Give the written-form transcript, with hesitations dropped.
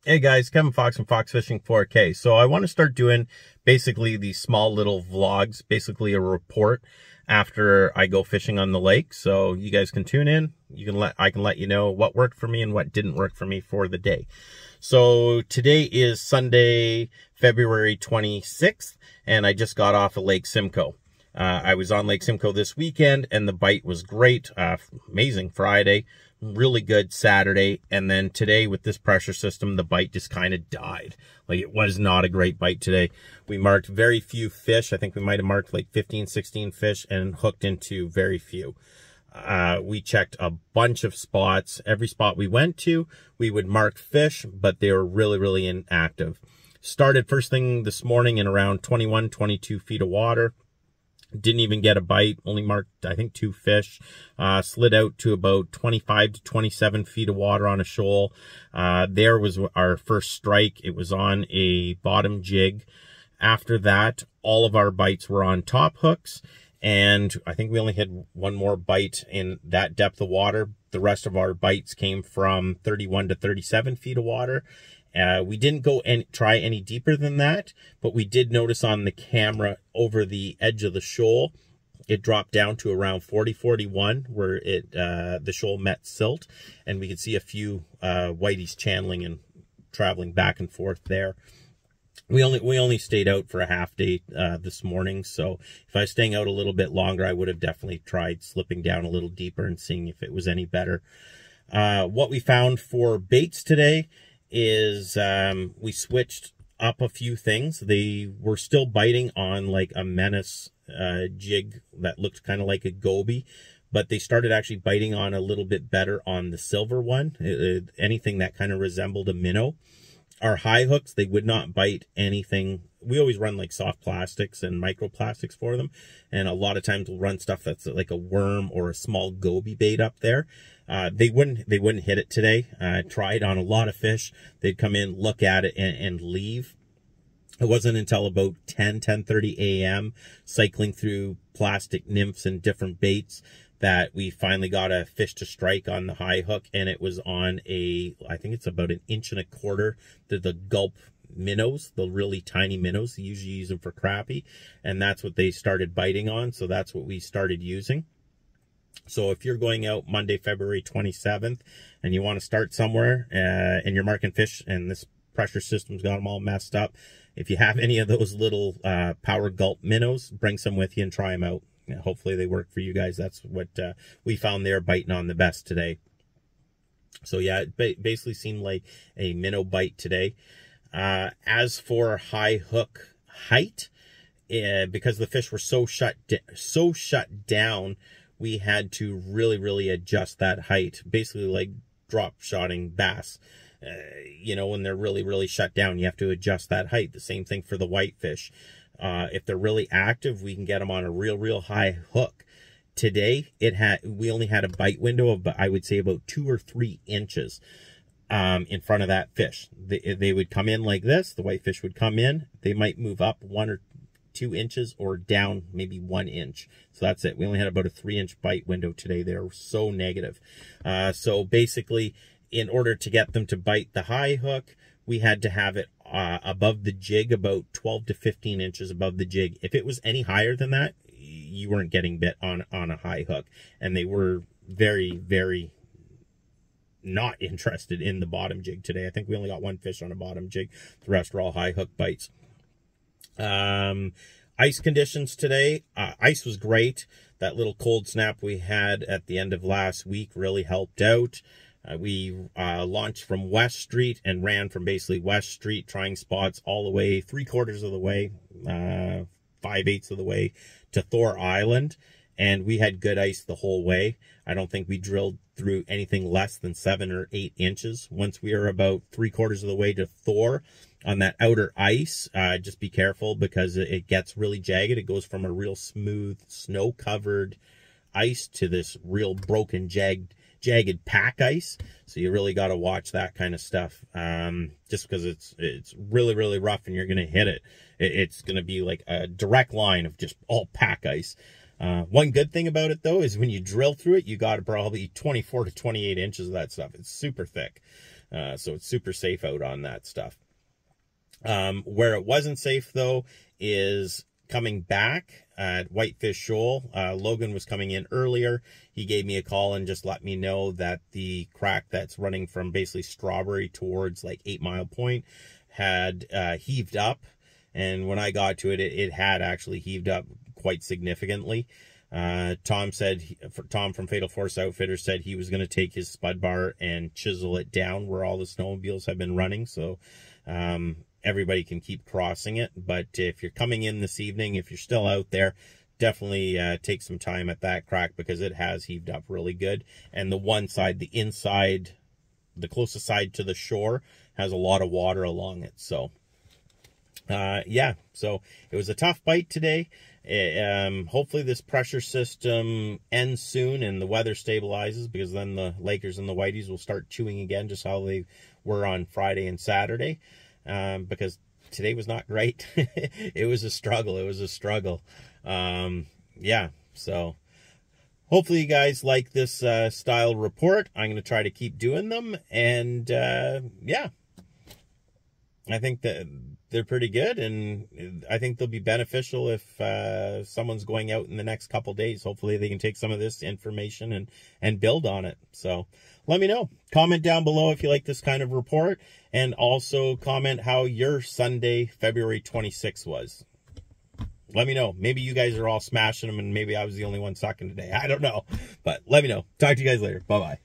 Hey guys, Kevin Fox from Fox Fishing 4K. So I want to start doing basically these small little vlogs, basically a report after I go fishing on the lake. So you guys can tune in. I can let you know what worked for me and what didn't work for me for the day. So today is Sunday, February 26th, and I just got off of Lake Simcoe. I was on Lake Simcoe this weekend, and the bite was great. Amazing Friday, really good Saturday, and then today with this pressure system, the bite just kind of died. Like, it was not a great bite today. We marked very few fish. I think we might have marked like 15, 16 fish and hooked into very few. We checked a bunch of spots. Every spot we went to, we would mark fish, but they were really, really inactive. Started first thing this morning in around 21, 22 feet of water. Didn't even get a bite, only marked, I think, 2 fish. Slid out to about 25 to 27 feet of water on a shoal. There was our first strike. It was on a bottom jig. After that, all of our bites were on top hooks. And I think we only had one more bite in that depth of water. The rest of our bites came from 31 to 37 feet of water. We didn't go and try any deeper than that, but we did notice on the camera over the edge of the shoal, it dropped down to around 40, 41, where the shoal met silt, and we could see a few whiteys channeling and traveling back and forth there. We only stayed out for a half day this morning, so if I was staying out a little bit longer, I would have definitely tried slipping down a little deeper and seeing if it was any better. What we found for baits today is we switched up a few things. They were still biting on like a menace jig that looked kind of like a goby, but they started actually biting on a little bit better on the silver one, anything that kind of resembled a minnow. Our high hooks, they would not bite anything. We always run like soft plastics and microplastics for them, and a lot of times we'll run stuff that's like a worm or a small goby bait up there. They wouldn't hit it today. Tried on a lot of fish. They'd come in, look at it, and leave. It wasn't until about 10:30 a.m. cycling through plastic nymphs and different baits that we finally got a fish to strike on the high hook, and it was on I think it's about 1.25 inches. They're the gulp minnows, the really tiny minnows. They usually use them for crappie, and that's what they started biting on, so that's what we started using. So if you're going out Monday, February 27th, and you want to start somewhere, and you're marking fish, and this pressure system's got them all messed up, if you have any of those little power gulp minnows, bring some with you and try them out. Hopefully they work for you guys. That's what we found they're biting on the best today. So yeah, it basically seemed like a minnow bite today. As for high hook height, because the fish were so shut down, we had to really adjust that height. Basically like drop shotting bass. You know, when they're really shut down, you have to adjust that height. The same thing for the whitefish. If they're really active, we can get them on a real high hook. Today, we only had a bite window of, I would say, about 2 or 3 inches in front of that fish. They would come in like this. The whitefish would come in. They might move up 1 or 2 inches or down maybe 1 inch. So that's it. We only had about a 3-inch bite window today. They're so negative. So basically, in order to get them to bite the high hook, we had to have it above the jig, about 12 to 15 inches above the jig. If it was any higher than that, you weren't getting bit on a high hook. And they were very not interested in the bottom jig today. I think we only got 1 fish on a bottom jig. The rest were all high hook bites. Ice conditions today. Ice was great. That little cold snap we had at the end of last week really helped out. We launched from West Street and ran from basically West Street, trying spots all the way 3/4 of the way, 5/8 of the way to Thor Island. And we had good ice the whole way. I don't think we drilled through anything less than 7 or 8 inches. Once we were about 3/4 of the way to Thor on that outer ice, just be careful because it gets really jagged. It goes from a real smooth, snow-covered ice to this real broken, jagged pack ice. So you really got to watch that kind of stuff, just because it's really rough and you're going to hit it. It's going to be like a direct line of just all pack ice. One good thing about it, though, is when you drill through it, you got probably 24 to 28 inches of that stuff. It's super thick. So it's super safe out on that stuff. Where it wasn't safe, though, is coming back at Whitefish Shoal. Logan was coming in earlier. He gave me a call and just let me know that the crack that's running from basically Strawberry towards like 8 Mile Point had heaved up. And when I got to it, it had actually heaved up quite significantly. Tom from Fatal Force Outfitters said he was going to take his spud bar and chisel it down where all the snowmobiles have been running. So everybody can keep crossing it. But if you're coming in this evening, if you're still out there, definitely take some time at that crack, because it has heaved up really good. And the one side, the inside, the closest side to the shore, has a lot of water along it. So yeah, so it was a tough bite today. Hopefully this pressure system ends soon and the weather stabilizes, because then the Lakers and the Whiteys will start chewing again, just how they were on Friday and Saturday. Because today was not great. It was a struggle. Yeah, so hopefully you guys like this style report. I'm going to try to keep doing them. And yeah, I think that they're pretty good, and I think they'll be beneficial if someone's going out in the next couple days. Hopefully they can take some of this information and build on it. So let me know. Comment down below if you like this kind of report, and also comment how your Sunday, February 26th was. Let me know. Maybe you guys are all smashing them, and maybe I was the only one sucking today. I don't know, but let me know. Talk to you guys later. Bye-bye.